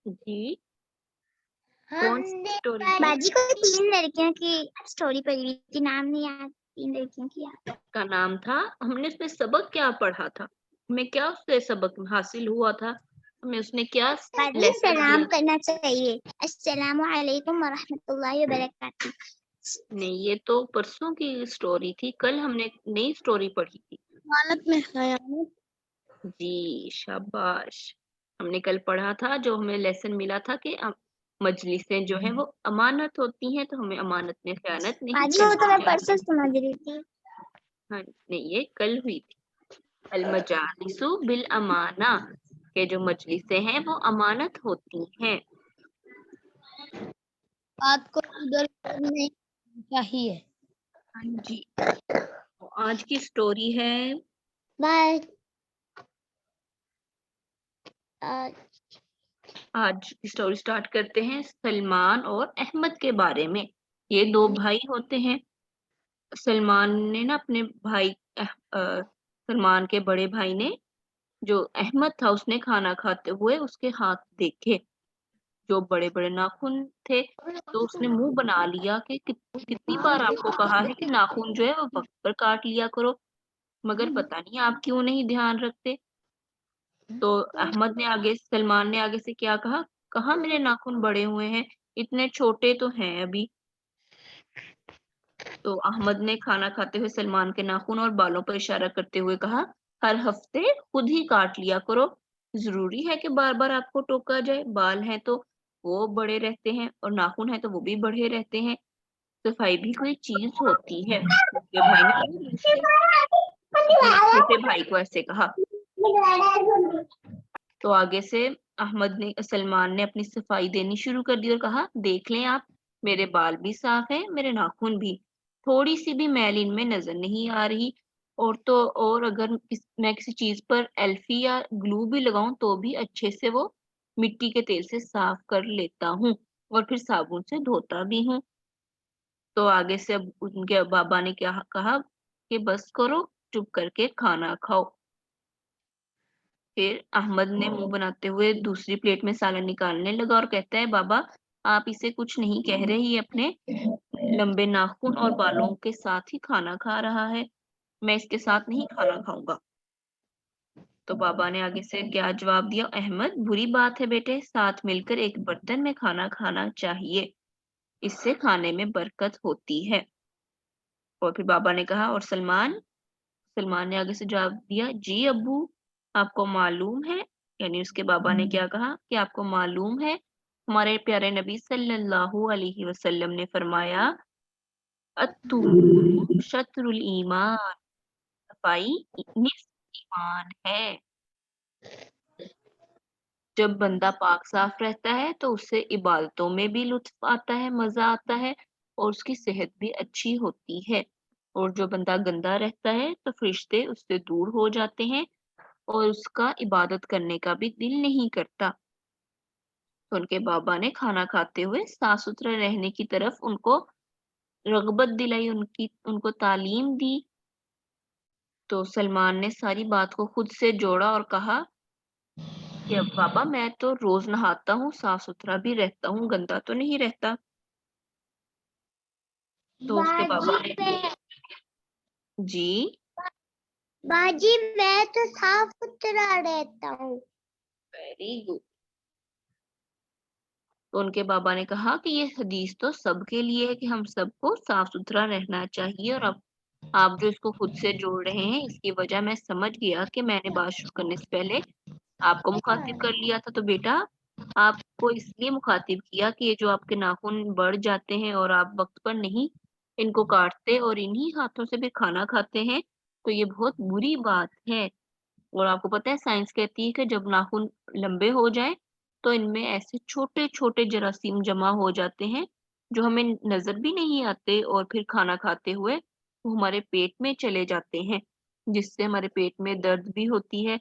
जी कौन सी स्टोरी थी? बाजी को 3 लड़कियों की स्टोरी पढ़ी हुई थी, नाम नहीं याद, 3 लड़कियों की याद। का नाम था, हमने उसमें सबक क्या पढ़ा था, हमें क्या उससे सबक हासिल हुआ था, हमें उसने क्या बाजी सलाम करना चाहिए, अस्सलामु अलैकुम व रहमतुल्लाहि व बरकातहू। नहीं, ये तो परसों की स्टोरी थी, कल हमने नई स्टोरी पढ़ी थी। अमानत में खयानत। जी शाबाश, हमने कल पढ़ा था, जो हमें लेसन मिला था कि मजलिसें जो है वो अमानत होती हैं, तो हमें अमानत में खयानत नहीं बाजी वो तो करनी मैं चाहिए। परसों समझ रही थी। हाँ नहीं, ये कल हुई थी। अल मजालिसु बिल अमाना के जो मजलिसें हैं वो अमानत होती हैं। बात को उधर करने चाहिए। हाँ जी, آج کی سٹوری ہے बाय آج کی سٹوری سٹارٹ کرتے ہیں سلمان اور احمد کے بارے میں. یہ دو بھائی ہوتے ہیں. سلمان نے نا اپنے بھائی سلمان کے بڑے بھائی نے جو احمد تھا اس نے کھانا کھاتے ہوئے اس کے ہاتھ دیکھے جو بڑے بڑے ناخن تھے. تو اس نے منہ بنا لیا کہ کتنی بار آپ کو کہا ہے کہ ناخن جو ہے وہ وقت پر کاٹ لیا کرو مگر پتہ نہیں آپ کیوں نہیں دھیان رکھتے. تو احمد نے آگے سلمان نے آگے سے کیا کہا کہاں میرے ناخن بڑے ہوئے ہیں اتنے چھوٹے تو ہیں ابھی. تو احمد نے کھانا کھاتے ہوئے سلمان کے ناخن اور بالوں پر اشارہ کرتے ہوئے کہا ہر ہفتے خود ہی کاٹ لیا کرو. ضروری ہے کہ بار بار آپ کو ٹوکا جائے. بال ہیں تو وہ بڑے رہتے ہیں اور ناخن ہیں تو وہ بھی بڑے رہتے ہیں. صفائی بھی کوئی چیز ہوتی ہے. چھوٹے بھائی نے اپنے چھوٹے بھائی کو ایسے کہا. تو آگے سے احمد نے سلمان نے اپنی صفائی دینی شروع کر دی اور کہا دیکھ لیں آپ میرے بال بھی صاف ہیں میرے ناخن بھی تھوڑی سی بھی میل ان میں نظر نہیں آ رہی. اور اگر میں کسی چیز پر ایلفی یا گلو بھی لگاؤں تو بھی اچھے سے وہ مٹی کے تیل سے صاف کر لیتا ہوں اور پھر صابن سے دھوتا بھی ہوں. تو آگے سے اب ان کے بابا نے کیا کہا کہ بس کرو چپ کر کے کھانا کھاؤ. پھر احمد نے منہ بناتے ہوئے دوسری پلیٹ میں سالن نکالنے لگا اور کہتا ہے بابا آپ اسے کچھ نہیں کہہ رہے یہ اپنے لمبے ناخن اور بالوں کے ساتھ ہی کھانا کھا رہا ہے. میں اس کے ساتھ نہیں کھانا کھاؤں گا. تو بابا نے آگے سے کیا جواب دیا احمد بری بات ہے بیٹے ساتھ مل کر ایک برتن میں کھانا کھانا چاہیے اس سے کھانے میں برکت ہوتی ہے. اور پھر بابا نے کہا اور سلمان نے آگے سے جواب دیا جی ابو آپ کو معلوم ہے یعنی اس کے بابا نے کیا کہا کہ آپ کو معلوم ہے ہمارے پیارے نبی صلی اللہ علیہ وسلم نے فرمایا الطہور شطر الایمان صفائی نصف ایمان ہے. جب بندہ پاک صاف رہتا ہے تو اس سے عبادتوں میں بھی لطف آتا ہے مزہ آتا ہے اور اس کی صحت بھی اچھی ہوتی ہے. اور جو بندہ گندا رہتا ہے تو فرشتے اس سے دور ہو جاتے ہیں اور اس کا عبادت کرنے کا بھی دل نہیں کرتا. تو ان کے بابا نے کھانا کھاتے ہوئے صاف ستھرا رہنے کی طرف ان کو رغبت دلائی ان کو تعلیم دی. تو سلمان نے ساری بات کو خود سے جوڑا اور کہا کہ بابا میں تو روز نہاتا ہوں صاف ستھرا بھی رہتا ہوں گندا تو نہیں رہتا. تو اس کے بابا نے جی बाजी मैं तो साफ सुथरा रहता हूँ. Very good. تو ان کے بابا نے کہا کہ یہ حدیث تو سب کے لیے ہے کہ ہم سب کو صاف ستھرا رہنا چاہیے اور اب آپ جو اس کو خود سے جوڑ رہے ہیں اس کی وجہ میں سمجھ گیا کہ میں نے بات شروع کرنے سے پہلے آپ کو مخاطب کر لیا تھا. تو بیٹا آپ کو اس لیے مخاطب کیا کہ یہ جو آپ کے ناخن بڑھ جاتے ہیں اور آپ وقت پر نہیں ان کو کاٹتے اور انہی ہاتھوں سے بھی کھانا کھاتے ہیں تو یہ بہت بری بات ہے. اور آپ کو پتہ ہے سائنس کہتی ہے کہ جب ناخن لمبے ہو جائیں تو ان میں ایسے چھوٹے چھوٹے جراثیم جمع ہو جاتے ہیں جو ہمیں نظر بھی نہیں آتے اور پھر کھانا کھاتے ہوئے وہ ہمارے پیٹ میں چلے جاتے ہیں جس سے ہمارے پیٹ میں درد بھی ہوتی ہے.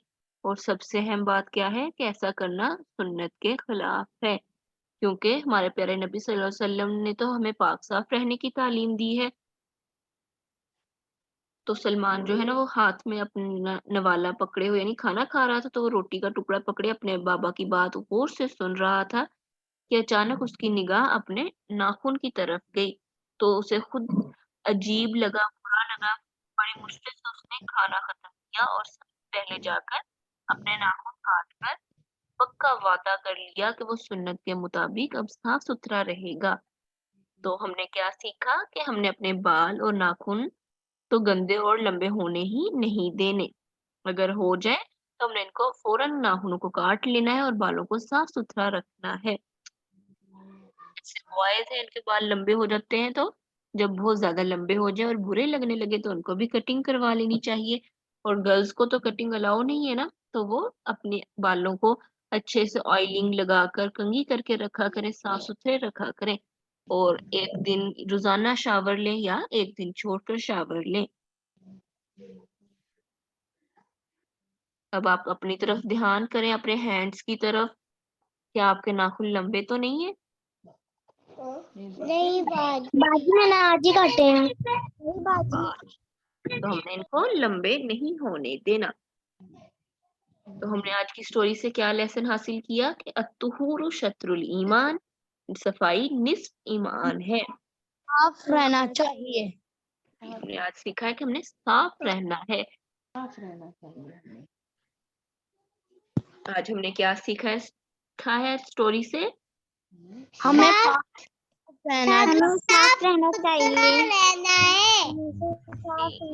اور سب سے اہم بات کیا ہے کہ ایسا کرنا سنت کے خلاف ہے کیونکہ ہمارے پیارے نبی صلی اللہ علیہ وسلم نے تو ہمیں پاک صاف رہنے کی تعلیم دی ہے. تو سلمان جو ہے نا وہ ہاتھ میں اپنا نوالا پکڑے ہوئے یعنی کھانا کھا رہا تھا تو وہ روٹی کا ٹکڑا پکڑے اپنے بابا کی بات غور سے سن رہا تھا کہ اچانک اس کی نگاہ اپنے ناخن کی طرف گئی تو اسے خود عجیب لگا برا لگا. بڑی مشکل سے اس نے کھانا ختم کیا اور سب سے پہلے جا کر اپنے ناخن کاٹ کر پکا وعدہ کر لیا کہ وہ سنت کے مطابق اب صاف ستھرا رہے گا. تو ہم نے کیا سیکھا کہ ہم نے اپنے بال اور ناخن تو گندے اور لمبے ہونے ہی نہیں دینے. اگر ہو جائے تو ہم نے ان کو فوراً ناخنوں کو کاٹ لینا ہے اور بالوں کو صاف ستھرا رکھنا ہے. بوائز ہیں ان کے بال لمبے ہو جاتے ہیں تو جب بہت زیادہ لمبے ہو جائے اور برے لگنے لگے تو ان کو بھی کٹنگ کروا لینی چاہیے. اور گرلز کو تو کٹنگ الاؤ نہیں ہے نا تو وہ اپنے بالوں کو اچھے سے آئلنگ لگا کر کنگھی کر کے رکھا کریں صاف ستھرے رکھا کریں اور ایک دن روزانہ شاور لیں یا ایک دن چھوڑ کر شاور لیں. अब आप अपनी तरफ ध्यान करें, अपने हैंड्स की तरफ। क्या आपके नाखून लंबे तो नहीं है? नहीं बाजी मैंने आज ही काटे हैं। नहीं बाजी। तो हमने इनको लंबे नहीं होने देना। तो हमने आज की स्टोरी से क्या लेसन हासिल किया कि अत्तुहूरु शत्रुल ईमान, सफाई निस्फ ईमान है। साफ रहना चाहिए। हमने आज सीखा है कि हमने साफ रहना है। आज हमने क्या सीखा है स्टोरी से? हमें साफ रहना हमें साफ रहना चाहिए।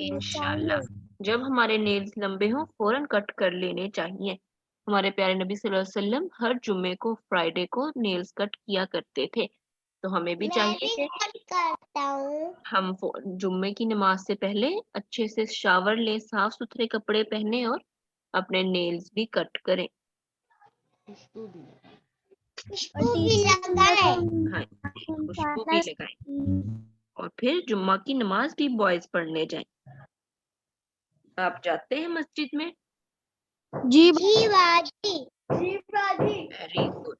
इंशाल्लाह जब हमारे नेल्स लंबे हों फौरन कट कर लेने चाहिए। हमारे प्यारे नबी सल्लल्लाहु अलैहि वसल्लम हर जुम्मे को फ्राइडे को नेल्स कट किया करते थे, तो हमें भी चाहिए कि हम जुम्मे की नमाज से पहले अच्छे से शावर लें, साफ सुथरे कपड़े पहने और अपने नेल्स भी कट करें। खुशबू भी लगाएं। हाँ, खुशबू भी लगाएं और फिर जुम्मा की नमाज भी बॉयज पढ़ने जाएं। आप जाते हैं मस्जिद में? जी बाजी। वेरी गुड,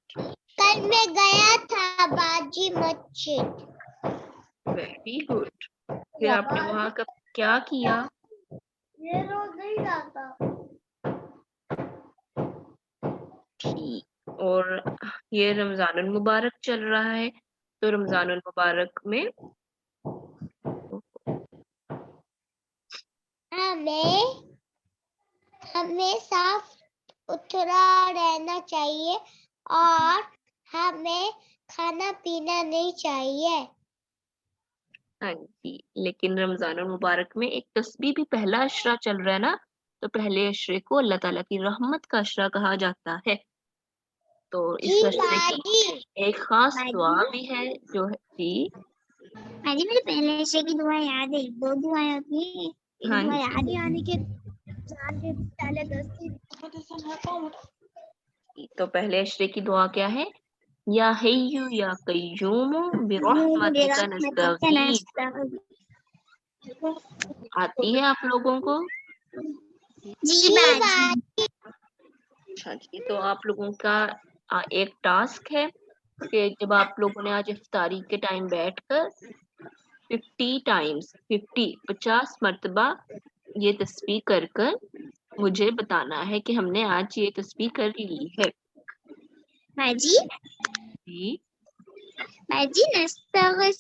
कल मैं गया था बाजी मस्जिद। Very good. फिर आपने वहाँ का क्या किया? ये रोज नहीं जाता। ठीक। और ये रमजानुल मुबारक चल रहा है, तो रमजानुल मुबारक में हमें साफ सुथरा रहना चाहिए और हमें खाना पीना नहीं चाहिए। हाँ जी, लेकिन रमजानुल मुबारक में एक तस्बीह भी पहला अशरा चल रहा है ना, तो पहले अशरे को अल्लाह ताला की रहमत का अशरा कहा जाता है। तो इस अशरे की एक खास दुआ भी है जो है जी। मुझे पहले अशरे की दुआ याद है, 2 दुआएं होती हैं। एक हाँ दुआ जी। याद आने के पहले 10 तो पहले अशरे की दुआ क्या है? या हय्यु या कय्यूमु बिरहमतिका नस्तगीथ। आती है आप लोगों को? जी बाजी। अच्छा जी, तो आप लोगों का एक टास्क है कि जब आप लोगों ने आज इफ्तारी के टाइम बैठकर 50 मर्तबा ये तस्बीह कर कर मुझे बताना है कि हमने आज ये तस्बीह कर ली है। बाजी जी नस्तगीथ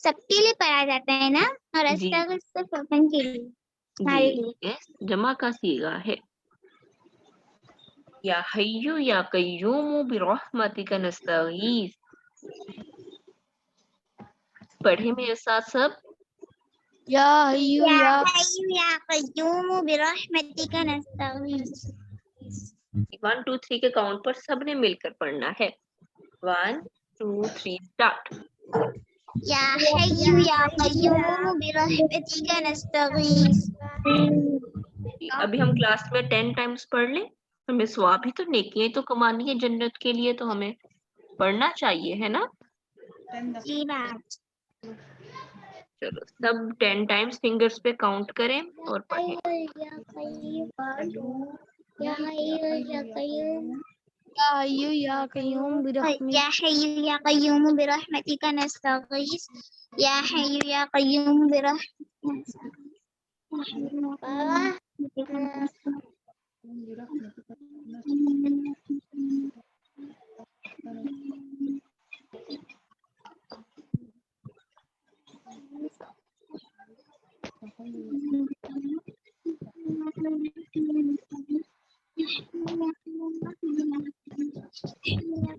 सबके लिए पढ़ा जाता है ना, और जी अस्तगीथ सिर्फ अपन के लिए, हमारे जी, लिए। ये जमा का सीगा है। या हय्यु या कय्यूमु बिरहमतिका नस्तगीथ। पढ़े मेरे साथ सब। या हय्यु या कय्यूम बिरहमतिका नस्तगीथ। 1 2 3 के काउंट पर सबने मिलकर पढ़ना है। 1 2 3 स्टार्ट। या हय्यु या कय्यूम बिरहमतिका नस्तगीथ। अभी हम क्लास में 10 टाइम्स पढ़ लें, हमें सवाब भी तो नेकियां तो कमानी है जन्नत के लिए, तो हमें पढ़ना चाहिए, है ना? जी बात। चलो सब 10 टाइम्स फिंगर्स पे काउंट करें और पढ़ें। या हय्यु या कय्यूम बिरहमतिका या हय्यु या कय्यूम बिरहमतिका नस्तगीथ। या हय्यु या कय्यूम बिरहमतिका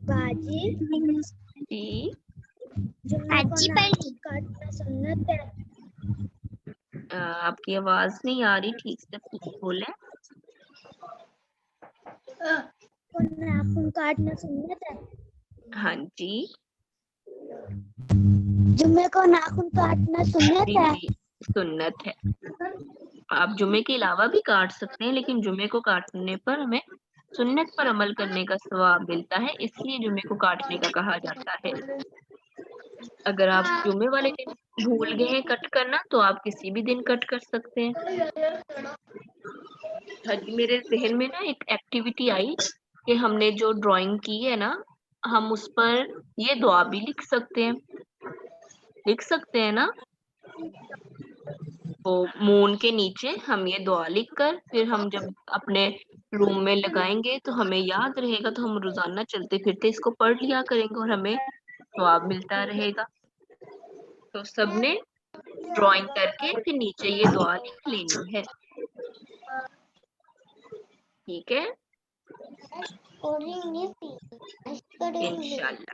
बाजी जी बाजी काटना सुन्नत है। आपकी आवाज नहीं आ रही ठीक से, बोलें। नाखून काटना सुन्नत है। हाँ जी जुम्मे को नाखून काटना सुन्नत जी है। जी, सुन्नत है। आप जुमे के अलावा भी काट सकते हैं, लेकिन जुमे को काटने पर हमें सुन्नत पर अमल करने का सवाब मिलता है, इसलिए जुमे को काटने का कहा जाता है। अगर आप जुमे वाले दिन بھول گئے ہیں کٹ کرنا تو آپ کسی بھی دن کٹ کر سکتے ہیں. میرے ذہن میں نا ایک ایکٹیویٹی آئی کہ ہم نے جو ڈرائنگ کی ہے نا ہم اس پر یہ دعا بھی لکھ سکتے ہیں نا. تو مون کے نیچے ہم یہ دعا لکھ کر پھر ہم جب اپنے روم میں لگائیں گے تو ہمیں یاد رہے گا, تو ہم روزانہ چلتے پھرتے اس کو پڑھ لیا کریں گے اور ہمیں ثواب ملتا رہے گا. تو سب نے ڈرائنگ کر کے پھر نیچے یہ دعا لکھ لینی ہے. ٹھیک ہے انشاءاللہ.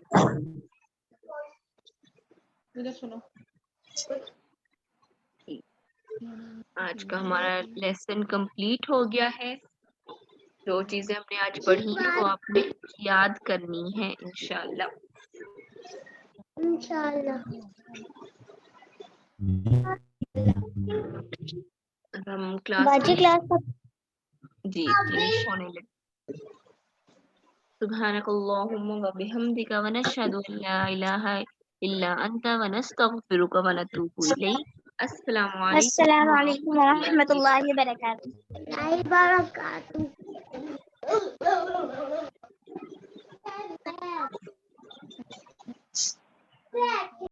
آج کا ہمارا لیسن کمپلیٹ ہو گیا ہے. جو چیزیں ہم نے آج پڑھی ہیں وہ آپ نے یاد کرنی ہے انشاءاللہ. ہم کلاس باجی کلاس جی فنش ہونے لگے. سبحانك اللهم وبحمدك ونشهد أن لا إله إلا أنت ونستغفرك ونتوب إليك. السلام عليكم السلام علیکم ورحمة ورحمۃ الله اللہ وبركاته. وبرکاتہ.